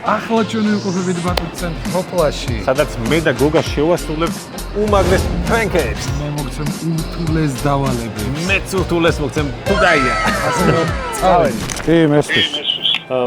ახლა ჩვენ ვიმყოფებით ბატონის ცენტრის სოფლაში. სადაც მე და გოგა შევასრულებთ უმაგრეს ფრენკებს. მე მოგცემ ურთულეს დავალებებს. მეც ურთულეს მოგცემ თუდაია. წავედი. კი, მესმის.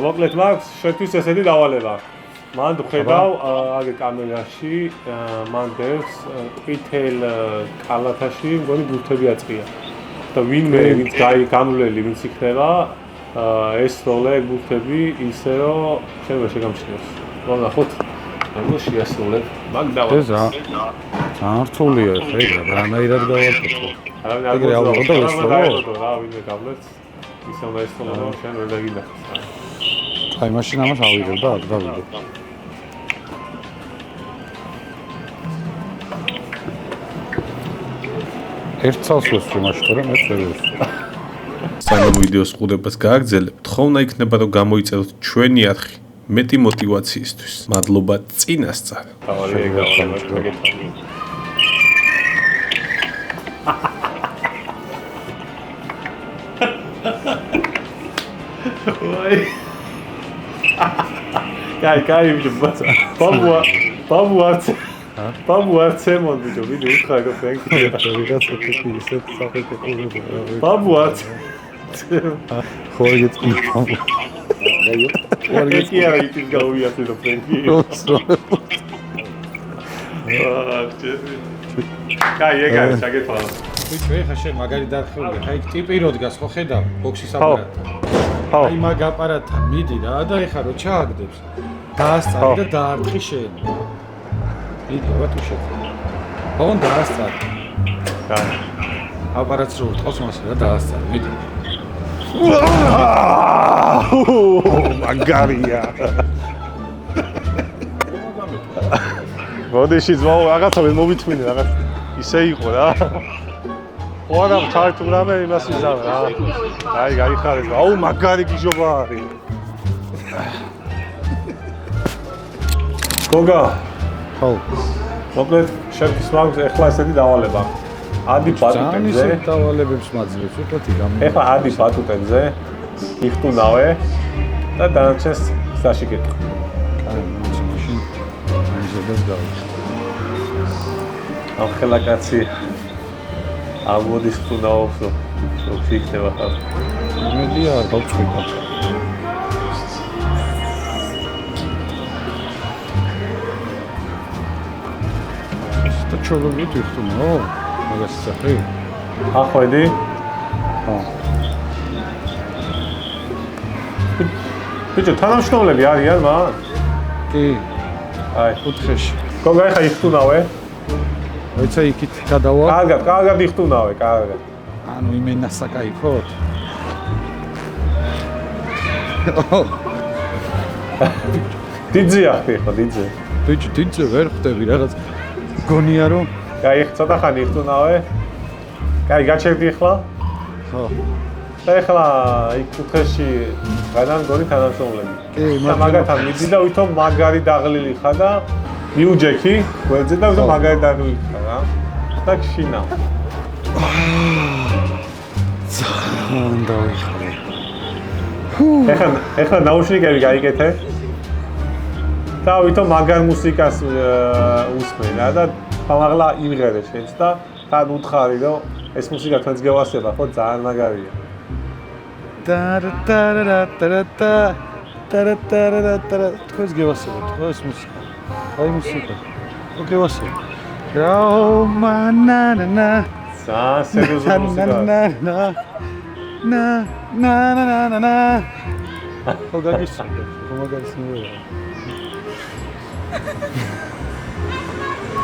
მოკლედ მაქვს შეთთვის ესეთი დავალება. მან ხედავ აგე კამერაში მან დევს ყვითელ კალათაში მგონი ბურთები აწყია. და ვინმე ვინც გამვლელი ვინც იქნება ეს როლე ბურთები ისე რომ შენ ვერ შეგამჩნიოს. ვნახოთ როგორ შეასრულებ მაგ დავალებას. ძალიან რთულია ხე, რანაირად გავაკეთო. ეგრე ალბათ ვესწავლო. რა ვინმე გავლებს ისე უნდა ესწავლო რომ შენ ვერ დაგინახოს. აი მაშინ ამას ავიღებ და აქ დავიდე. ერთ წელს ვესწრე მაშინ თორე მეც ვერ ვესწრე. სანამ ვიდეოს ყურებას გააგრძელებთ, ხოვნა იქნება რომ გამოიწეროთ ჩვენი არხი მეტი мотиваციისთვის. მადლობა წინასწარ. დავალი გავალება. Ой. Кай, баба. Бабу арце мон ბიჭო, ვიდეო უთხრა ეგ ფრენკი. ვიღაცა თქვი ისეთ სახეთ ეყურება. ბაბუ არც. ხო ეგეც იყო. ვარგეთი არა ის გავიათე და ფრენკი. კაი, ეგ არის შეგეთვალა. ბიჭო, ეხა შენ მაგარი დარხეული, ხა იქ ტიპი რო დგას, ხო ხედავ, ბოქსის აპარატი. აი მაგ აპარატთან მიდი რა და ეხა რო ჩააგდებს, დაასწარი და დაარტყი შენ. მიდი, ბატონო შენ. ბონ დაასწარი. კაი. აპარატს რო ვტყოს მასე რა დაასწარი, მიდი. მაგარია. მოდიში ძმაო, რაღაცა ვერ მომითმინე, რაღაც ისე იყო რა. ხო არა, ჩართულამე იმას იზამ რა. აი, გაიხარეს. აუ, მაგარი გიჟობა არის. გოგა. ხო. მოკლედ, შევქის მაქვს ეხლა ესეთი დავალება. ადი ბატუტებზე. ძალიან დავალებებს მაძლევს, უბრალოდ გამო. ეხლა ადი ბატუტებზე. იხტუნავე და დანარჩენს გზაში გეტყვი. აი, მაშინ ამჟამად გავიხსნა. ამ ხელაკაცი ამოდის ხტუნაობს, რომ იქნება ხარ. იმედი არ გავწყვიტა. და ჩოლობით ვიხტუნო? მაგას სახე? ახვედი? ხო. ბიჭო, თანამშრომლები არიან მან? კი, აი, კუთხეში. გოგა ეხა იხტუნავე? როცა იქით გადავა? კარგად იხტუნავე, კარგად. ანუ იმენასა кайფოთ? დიძია ხიხო, დიძე. ბიჭი, დიძე ვერ ხვდები რაღაც გონია რომ კაი, ცოტა ხანი იხტუნავე. კაი, გაჩერდი ახლა? ხო. და ახლა იქ კუთხეში გადან გონი თანამშრომლები. კი, და მაგათთან მიდი და ვითომ მაგარი დაღლილი ხარ და მიუჯექი, გვერდზე და ვითომ მაგარი დაღლილი ხარ რა. და გშინა. ძალიან დავიხარე. ეხლა ნაუშნიკები გაიგეთე. და ვითომ მაგარ მუსიკას უსმენა და თამაღლა იმღერე შენც და თან უთხარი რომ ეს მუსიკა თქვენს გევასება ხო ძალიან მაგარია. თქვენს გევასება, თქვენს მუსიკა. აი მუსიკა. გევასება. რაო მანანა სერიოზული მუსიკაა. na ხო გაგისურვე, ხო მაგარისნია.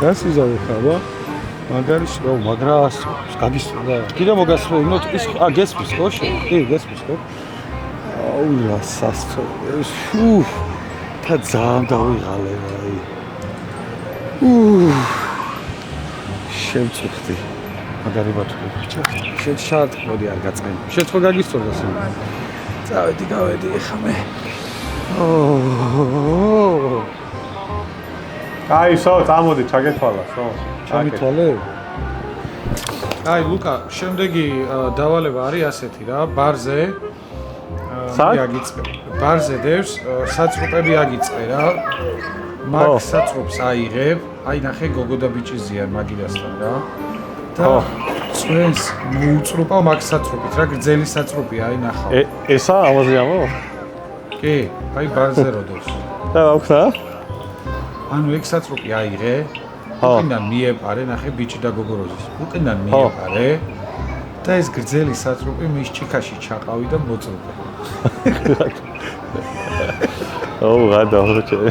გასიზავე ხავა? მაგარის რა მაგრას გაგისურვე. კიდე მოგასწრები, ნუ ის გესმის ხო? კი, გესმის ხო? აუ ლასასწო. ფუ. და ძალიან დავიღალე აი. შემწუხდი. მაგარი ბათუმი ბიჭო. შენ შარტყმოდი არ გაწყენ. შენ ხო გაგისწორდა სულ. წავედი, გავედი ეხა მე. კაი, სო, წამოდი, ჩაგეთვალა, სო. ჩამითვალე? აი, ლუკა, შემდეგი დავალება არის ასეთი რა, ბარზე სად? აგიწყე. ბარზე დევს საწრუპები აგიწყე რა. მაგ საწრუპს აიღებ, აი ნახე გოგო და ბიჭი ზიან მაგიდასთან რა. და წვენს მოუწრუპავ მაგ საწრუპით რა, გრძელი საწრუპია, აი ნახავ. ესა ამაზე ამო? კი, აი ბარზე როდოს. და ვაქნა? ანუ ეგ საწრუპი აიღე. უკიდან მიეპარე, ნახე ბიჭი და გოგო როზის. უკიდან მიეპარე. და ეს გრძელი საწრუპი მის ჭიქაში ჩაყავი და მოწრუპე. აუ, გადა ხოჭე.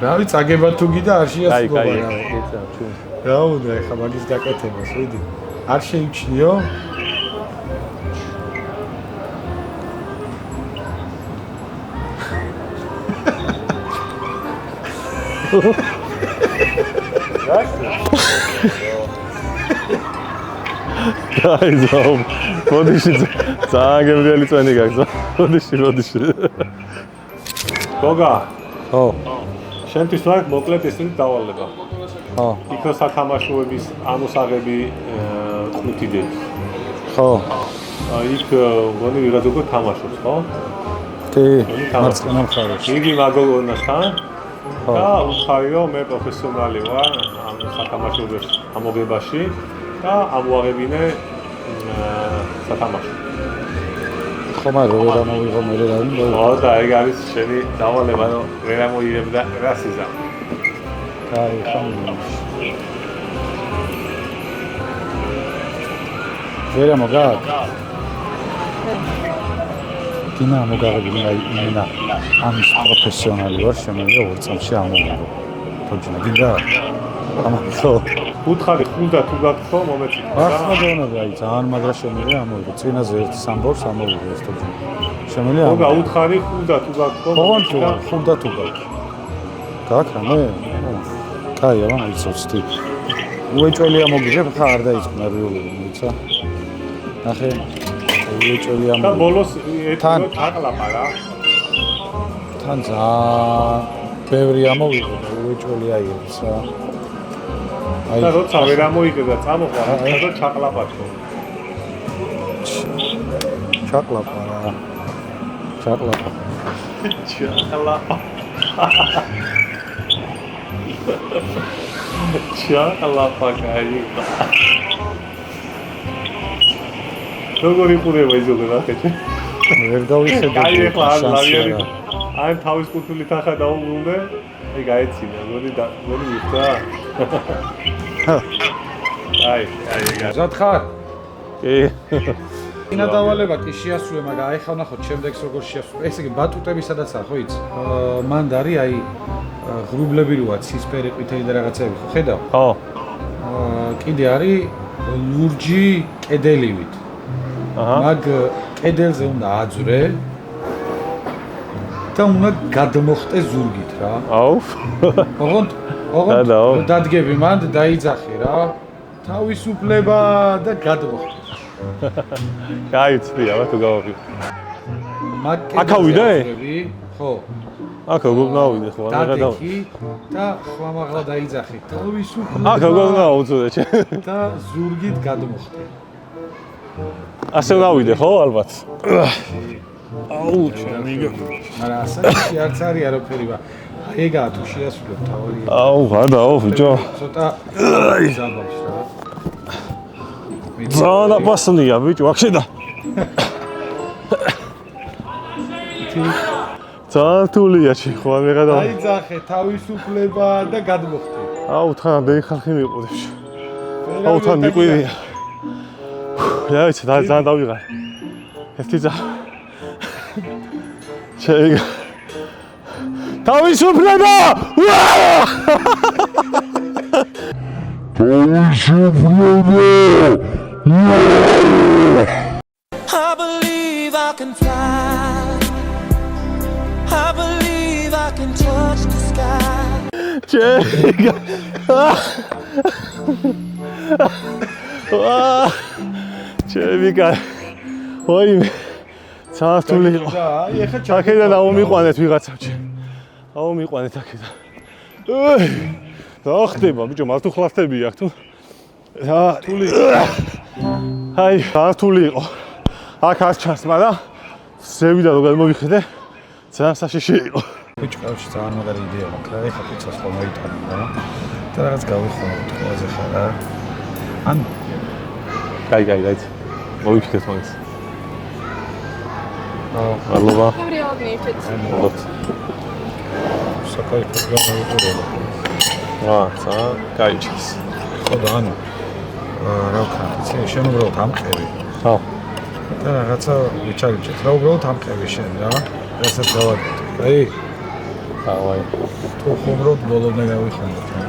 რავი, წაგება თუ გიდა არ შეასრულა რა. ეცა, ჩვენ. რა უნდა ეხა მაგის გაკეთებას, ვიდი. არ შეიჩნიო? გაიზო. მოდიში ძალიან გემრიელი წვენი გაქვს. მოდიში. გოგა. ხო. შენთვის მაგ მოკლედ ესეთი დავალება. ხო. იქო სათამაშოების ამოსაღები ყუთიდებს. ხო. იქ გონი ვიღაც უკვე თამაშობს, ხო? კი, მარცხენა მხარეს. იგი მაგოგონასთან და უცხარი რომ მე პროფესიონალი ვარ ამ სათამაშოების ამოგებაში და ამოაღებინე სათამაშო. ხომ არა ვერ ამოვიღო მე რა უნდა. ხო და ეგ არის შენი დავალება რომ ვერ ამოიღებდა რასიზა. კაი, ხომ. ვერ ამოგაგ. კინა მოგაღებინე აი ინა ამის პროფესიონალი ვარ შემიძლია 2 წამში ამოვიღო. თორჯინა გინდა? ამახო. უთხარი ხუნდა თუ გაქვს ხო მომეწი. ახლა დონები აი ძალიან მაგრა შემიძლია ამოვიღო. წინაზე ერთ სამბორს ამოვიღო ეს თორჯინა. შემიძლია? მოგა უთხარი ხუნდა თუ გაქვს ხო? ხუნდა თუ გაქვს. გაქვს რამე? კაი, აბა იცოცხი. უეჭველია მოგიღებ, ხა არ დაიწყნა რეალური, მოიცა. ნახე. უეჭველია და ბოლოს თან აყლაპა რა. თან ძალიან ბევრი ამოვიღო და უეჭველია ირცა. აი და როცა ვერ ამოიღე და წამოყვა, და ჩაყლაპათო. ჩაყლაპა რა. ჩაყლაპა. ჩაყლაპა. ჩაყლაპა კაი. როგორი ყურება იზოგება ხეჭე? ვერ დავიხედე. კაი ახლა არ ლავიარი. აი თავის კუთულით ახლა დაუბრუნდე. აი გაეცინა, გონი მიხდა. აი, მზად ხარ? კი. ინა დავალება კი შეასრულე, მაგრამ აი ხა ვნახოთ შემდეგს როგორ შეასრულე. ესე იგი ბატუტები სადაცაა, ხო იცი? მან დარი აი ღრუბლები როა ცისფერი ყვითელი და რაღაცები, ხო ხედავ? ხო. კიდე არის ლურჯი კედელივით. მაგ კედელზე უნდა აძვრე და უნდა გადმოხტე ზურგით რა. აუ. ოღონდ დადგები მანდ დაიძახი რა. თავისუფლება და გადმოხტე. გაიცდია, რა თუ გავაღი. მაგ აკავიდე? ხო. აკა გოგნავიდე ხო, არა და. და ხმამაღლა დაიძახი. თავისუფლება. აკა გოგნაუწოდე ჩე. და ზურგით გადმოხტე. ასე გავიდე ხო, ალბათ. აუ, ჩემიგო. მაგრამ ასაკში არც არის არაფერი, ეგაა თუ შეასრულებ თავი. აუ, გადაო ბიჭო. ცოტა ზაბავს რა. ძალიან აპასნია ბიჭო, აქ შედა. ძალიან თულია ჩი, ხო არ მიყედა. დაიძახე თავისუფლება და გადმოხტე. აუ, თან დეი ხალხი მიყუდებს. აუ, თან მიყვირია. რა ვიცი, ძალიან დავიღარ. ერთი ძა. შეიგა. თავისუფლება! I believe I can fly. I believe I can touch the sky. შეიგა. შეიგა. ოიმე. საათული იყო. აი ეხა აქედან აუმიყვანეთ ვიღაცამ ჩე. აუმიყვანეთ აქედან. რა ხდება ბიჭო, მართო ხლასტები აქვს თუ? რა თული. აი, საათული იყო. აქ არ ჩანს, მაგრამ ზევიდა რომ გადმოვიხედე, ძალიან საშიში იყო. ბიჭო, კავშირი ძალიან მაგარი იდეა მაქვს რა, ეხა პიცას ხომ მოიტანო რა. და რაღაც გავიხმობთ ყველაზე ხარ რა. ან კაი, დაიც. მოვიფიქრეთ მაგას. მადლობა. რეალურად მიიწევს. მოგოთ. საკაიფო გამოვიყურება. ცა, კაიჩის. ხო და ანუ რა ვქნა, იცი, შენ უბრალოდ ამყევი. ხო. და რაღაცა ვიჩაგიჭეთ რა, უბრალოდ ამყევი შენ რა. რასაც გავაკეთე. აი, დავაი. თუ ხომ უბრალოდ ბოლომდე გავიხმობთ რა.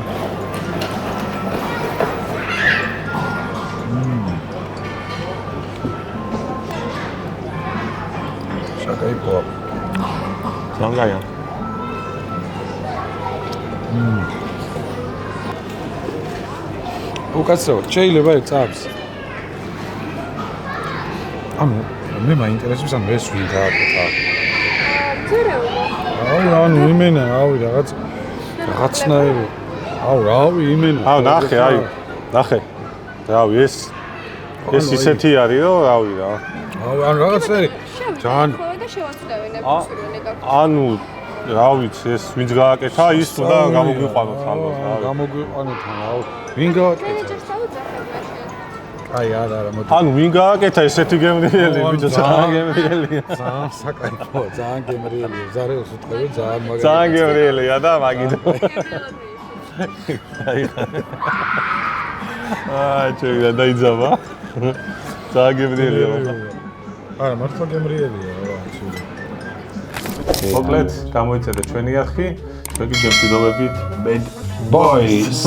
საკაიფოა. ძალიან კაია. უკაცრავად, შეიძლება ეწავს. ანუ მე მაინტერესებს ამ ეს ვინ გააკეთა. ანუ იმენა, რავი, რაღაცნაირი. რავი, იმენა. ნახე, ნახე. რავი, ეს ისეთი არის, რომ რავი რა. ანუ რაღაცნაირი. ძალიან და შევაცვლევენ ეპიზოდები გაქვს. ანუ რა ვიცი, ეს ვინც გააკეთა, ის უნდა გამოგვიყვანოთ ალბათ რა. გამოგვიყვანოთ რავი. ვინ გააკეთა? აი, არა, მოდი. ანუ ვინ გააკეთა ესეთი გემრიელი, ბიჭო, ძალიან გემრიელია. ძალიან საკაიფოა, ძალიან გემრიელია. ზარეულს უთხოვე, ძალიან მაგარი. ძალიან გემრიელია და მაგითო. ჩეგა დაიძაბა. ძალიან გემრიელია. არა, მართლა გემრიელია რა, ცუდი. მოკლედ, გამოიწედა ჩვენი არხი, ჩვენ კი გემშვიდობებით Bad Boys.